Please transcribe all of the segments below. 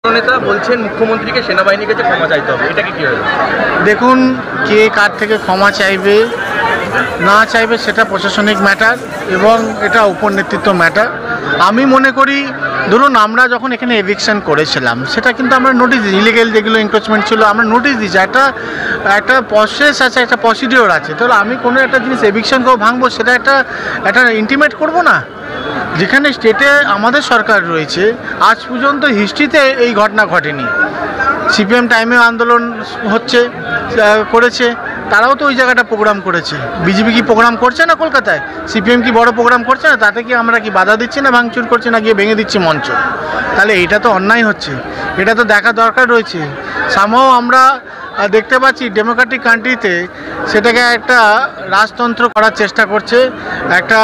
নেতা বলছেন মুখ্যমন্ত্রীকে সেনাবাহিনীর কাছে ক্ষমা চাইতে হবে, এটা কি হবে? দেখুন, কে কার থেকে ক্ষমা চাইবে না চাইবে সেটা প্রশাসনিক ম্যাটার এবং এটা উপর নেতৃত্ব ম্যাটার। আমি মনে করি, ধরুন আমরা যখন এখানে এভিকশন করেছিলাম সেটা কিন্তু আমরা নোটিশ দিই, ইলিগেল যেগুলো এনক্রোচমেন্ট ছিল আমরা নোটিশ দিই, একটা প্রসেস আছে, একটা প্রসিডিওর আছে। তাহলে আমি কোনো একটা জিনিস এভিকশন করে ভাঙবো, সেটা একটা ইন্টিমেট করবো না। যেখানে স্টেটে আমাদের সরকার রয়েছে, আজ পর্যন্ত হিস্ট্রিতে এই ঘটনা ঘটেনি। সিপিএম টাইমে আন্দোলন করেছে, তারাও তো ওই জায়গাটা প্রোগ্রাম করেছে। বিজেপি কি প্রোগ্রাম করছে না কলকাতায়? সিপিএম কি বড় প্রোগ্রাম করছে না? তাতে কি আমরা কি বাধা দিচ্ছি না, ভাঙচুর করছি না, গিয়ে ভেঙে দিচ্ছি মঞ্চ? তাহলে এটা তো অন্যায় হচ্ছে, এটা তো দেখা দরকার রয়েছে। সামহাও আমরা দেখতে পাচ্ছি ডেমোক্রেটিক কান্ট্রিতে সেটাকে একটা রাজতন্ত্র করার চেষ্টা করছে, একটা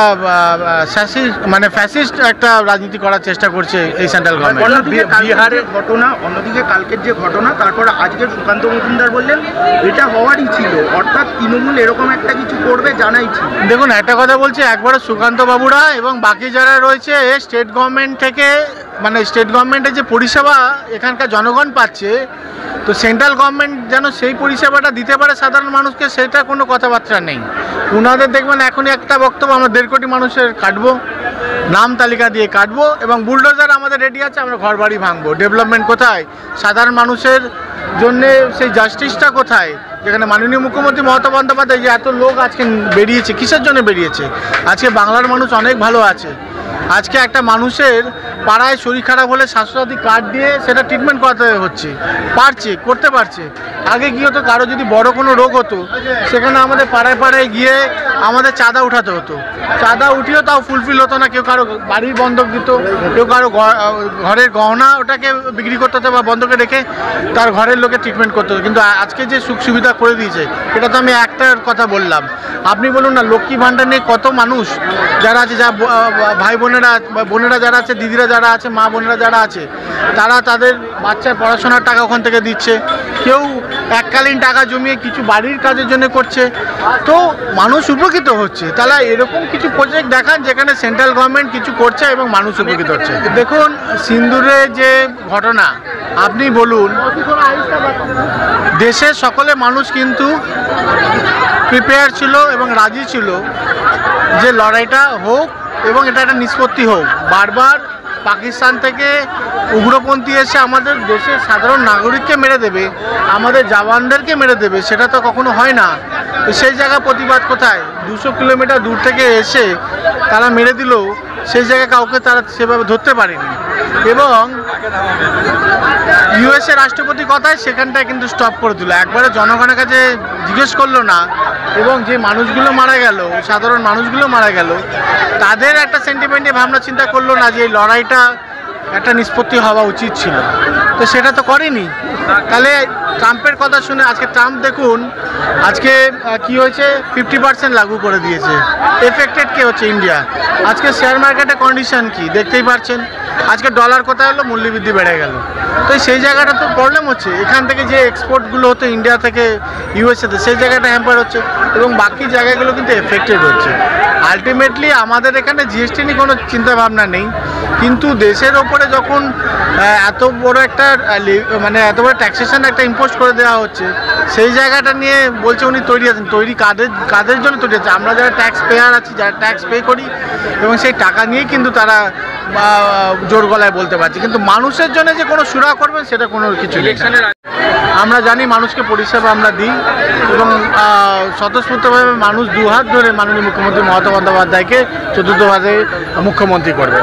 ফ্যাসিস্ট একটা রাজনীতি করার চেষ্টা করছে এই সেন্ট্রাল গভর্নমেন্ট। বিহারের ঘটনা, অন্যদিকে কালকের যে ঘটনা, তারপরে আজকে সুকান্ত মজুমদার বললেন এটা হওয়ারই ছিল, অর্থাৎ তৃণমূল এরকম একটা কিছু করবে জানাই ছিল। দেখুন, একটা কথা বলছি, একবারে সুকান্ত বাবুরা এবং বাকি যারা রয়েছে স্টেট গভর্নমেন্ট থেকে, স্টেট গভর্নমেন্টের যে পরিষেবা এখানকার জনগণ পাচ্ছে, তো সেন্ট্রাল গভর্নমেন্ট যেন সেই পরিষেবাটা দিতে পারে সাধারণ মানুষকে, সেটা কোনো কথাবার্তা নেই ওনাদের। দেখবেন এখনই একটা বক্তব্য, আমরা 1.5 কোটি মানুষের কাটবো, নাম তালিকা দিয়ে কাটবো, এবং বুলডোজার আমাদের রেডি আছে, আমরা ঘর বাড়ি ভাঙবো। ডেভেলপমেন্ট কোথায়? সাধারণ মানুষের জন্যে সেই জাস্টিসটা কোথায়? যেখানে মাননীয় মুখ্যমন্ত্রী মমতা বন্দ্যোপাধ্যায় যে এত লোক আজকে বেরিয়েছে, কিসের জন্য বেরিয়েছে? আজকে বাংলার মানুষ অনেক ভালো আছে। আজকে একটা মানুষের পাড়ায় শরীর খারাপ হলে স্বাস্থ্যসাথী কার্ড দিয়ে সেটা ট্রিটমেন্ট করাতে করতে পারছে। আগে কি হতো, কারো যদি বড় কোনো রোগ হতো সেখানে আমাদের পাড়ায় পাড়ায় গিয়ে আমাদের চাঁদা উঠাতে হতো, চাঁদা উঠিয়েও তাও ফুলফিল হতো না। কেউ কারো বাড়ির বন্ধক দিত, কেউ কারো ঘরের গহনা ওটাকে বিক্রি করতে হতো বা বন্ধকে রেখে তার ঘরের লোকে ট্রিটমেন্ট করতে হতো। কিন্তু আজকে যে সুখ সুবিধা করে দিয়েছে, এটা তো আমি একটার কথা বললাম। আপনি বলুন না, লক্ষ্মী ভাণ্ডার নিয়ে কত মানুষ যারা আছে, যা ভাই বোনেরা যারা আছে, দিদিরা যারা আছে, মা বোনেরা যারা আছে, তারা তাদের বাচ্চার পড়াশোনার টাকা ওখান থেকে দিচ্ছে, কেউ এককালীন টাকা জমিয়ে কিছু বাড়ির কাজের জন্য করছে, তো মানুষ উপকৃত হচ্ছে। তাহলে এরকম কিছু প্রজেক্ট দেখান যেখানে সেন্ট্রাল গভর্নমেন্ট কিছু করছে এবং মানুষ উপকৃত হচ্ছে। দেখুন, সিন্দুরে যে ঘটনা আপনি বলুন, দেশের সকলে মানুষ কিন্তু প্রিপেয়ার ছিল এবং রাজি ছিল যে লড়াইটা হোক এবং এটা একটা নিষ্পত্তি হোক। বারবার পাকিস্তান থেকে উগ্রপন্থী এসে আমাদের দেশের সাধারণ নাগরিককে মেরে দেবে, আমাদের জওয়ানদেরকে মেরে দেবে, সেটা তো কখনো হয় না। সেই জায়গায় প্রতিবাদ কোথায়? 200 কিলোমিটার দূর থেকে এসে তারা মেরে দিল, সেই জায়গায় কাউকে তারা সেভাবে ধরতে পারেনি। এবং ইউএসএ রাষ্ট্রপতি কথায় সেখানটায় কিন্তু স্টপ করে দিল, একবারে জনগণের কাছে জিজ্ঞেস করলো না। এবং যে মানুষগুলো মারা গেল, সাধারণ মানুষগুলো মারা গেল, তাদের একটা সেন্টিমেন্টে ভাবনা চিন্তা করলো না যে এই লড়াইটা একটা নিষ্পত্তি হওয়া উচিত ছিল, তো সেটা তো করেনি। তাহলে ট্রাম্পের কথা শুনে আজকে ট্রাম্প দেখুন আজকে কি হয়েছে, 50% লাগু করে দিয়েছে। এফেক্টেড কে হচ্ছে? ইন্ডিয়া। আজকে শেয়ার মার্কেটের কন্ডিশন কি দেখতেই পাচ্ছেন। আজকে ডলার কোথায় হলো, মূল্যবৃদ্ধি বেড়ে গেল, তো সেই জায়গাটা তো প্রবলেম হচ্ছে। এখান থেকে যে এক্সপোর্টগুলো হতো ইন্ডিয়া থেকে ইউএসএতে, সেই জায়গাটা হ্যাম্পার হচ্ছে এবং বাকি জায়গাগুলো কিন্তু এফেক্টেড হচ্ছে। আলটিমেটলি আমাদের এখানে জিএসটি নিয়ে কোনো চিন্তাভাবনা নেই, কিন্তু দেশের ওপরে যখন এত বড় একটা এত বড় ট্যাক্সেশন একটা ইম্পোজ করে দেওয়া হচ্ছে, সেই জায়গাটা নিয়ে বলছে উনি তৈরি কাদের জন্য তৈরি আছে? আমরা যারা ট্যাক্স পেয়ার আছি, যারা ট্যাক্স পে করি, এবং সেই টাকা নিয়েই কিন্তু তারা জোর গলায় বলতে পারছে, কিন্তু মানুষের জন্য যে কোনো সুরা করবে সেটা কোনো কিছু নেই। আমরা জানি মানুষকে পরিষেবা আমরা দিই এবং স্বতঃস্ফূর্তভাবে মানুষ দুহাত ধরে মাননীয় মুখ্যমন্ত্রী মমতা বন্দ্যোপাধ্যায়কে চতুর্থবারে মুখ্যমন্ত্রী করবে।